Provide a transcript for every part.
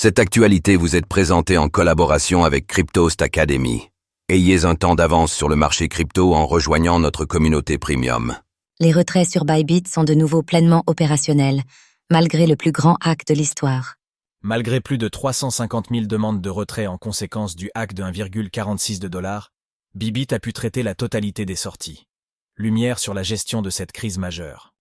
Cette actualité vous est présentée en collaboration avec Cryptost Academy. Ayez un temps d'avance sur le marché crypto en rejoignant notre communauté premium. Les retraits sur Bybit sont de nouveau pleinement opérationnels, malgré le plus grand hack de l'histoire. Malgré plus de 350 000 demandes de retrait en conséquence du hack de 1,46 $, Bybit a pu traiter la totalité des sorties. Lumière sur la gestion de cette crise majeure.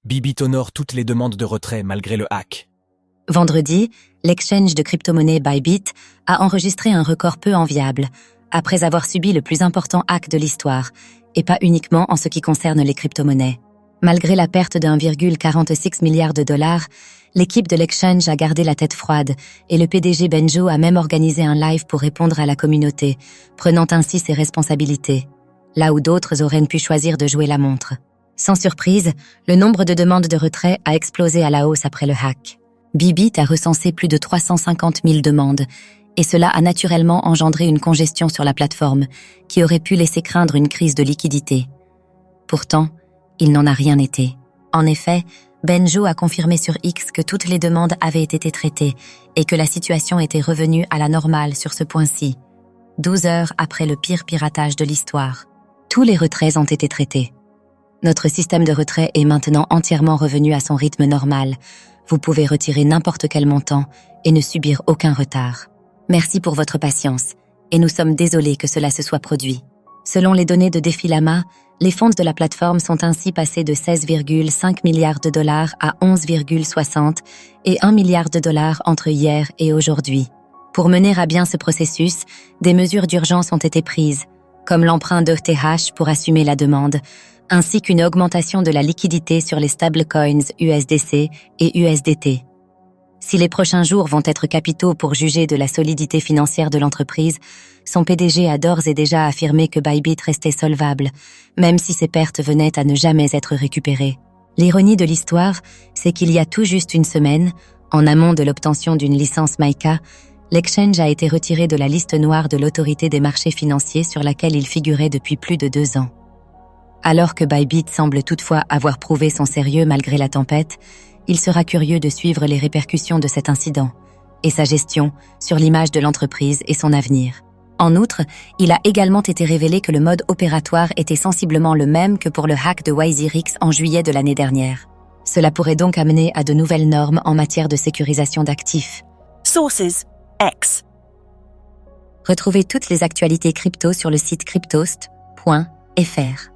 Bybit honore toutes les demandes de retrait malgré le hack. Vendredi, l'exchange de crypto-monnaie Bybit a enregistré un record peu enviable, après avoir subi le plus important hack de l'histoire, et pas uniquement en ce qui concerne les crypto-monnaies. Malgré la perte de 1,46 milliard de dollars, l'équipe de l'exchange a gardé la tête froide et le PDG Benjo a même organisé un live pour répondre à la communauté, prenant ainsi ses responsabilités, là où d'autres auraient pu choisir de jouer la montre. Sans surprise, le nombre de demandes de retrait a explosé à la hausse après le hack. Bybit a recensé plus de 350 000 demandes, et cela a naturellement engendré une congestion sur la plateforme, qui aurait pu laisser craindre une crise de liquidité. Pourtant, il n'en a rien été. En effet, Benjo a confirmé sur X que toutes les demandes avaient été traitées et que la situation était revenue à la normale sur ce point-ci, 12 heures après le pire piratage de l'histoire. Tous les retraits ont été traités. Notre système de retrait est maintenant entièrement revenu à son rythme normal. Vous pouvez retirer n'importe quel montant et ne subir aucun retard. Merci pour votre patience, et nous sommes désolés que cela se soit produit. Selon les données de Defilama, les fonds de la plateforme sont ainsi passés de 16,5 milliards de dollars à 11,60 et 1 milliard de dollars entre hier et aujourd'hui. Pour mener à bien ce processus, des mesures d'urgence ont été prises, comme l'emprunt d'ETH pour assumer la demande, ainsi qu'une augmentation de la liquidité sur les stablecoins USDC et USDT. Si les prochains jours vont être capitaux pour juger de la solidité financière de l'entreprise, son PDG a d'ores et déjà affirmé que Bybit restait solvable, même si ses pertes venaient à ne jamais être récupérées. L'ironie de l'histoire, c'est qu'il y a tout juste une semaine, en amont de l'obtention d'une licence MiCA, l'exchange a été retiré de la liste noire de l'autorité des marchés financiers sur laquelle il figurait depuis plus de 2 ans. Alors que Bybit semble toutefois avoir prouvé son sérieux malgré la tempête, il sera curieux de suivre les répercussions de cet incident et sa gestion sur l'image de l'entreprise et son avenir. En outre, il a également été révélé que le mode opératoire était sensiblement le même que pour le hack de WiseRx en juillet de l'année dernière. Cela pourrait donc amener à de nouvelles normes en matière de sécurisation d'actifs. Sources X. Retrouvez toutes les actualités crypto sur le site cryptost.fr.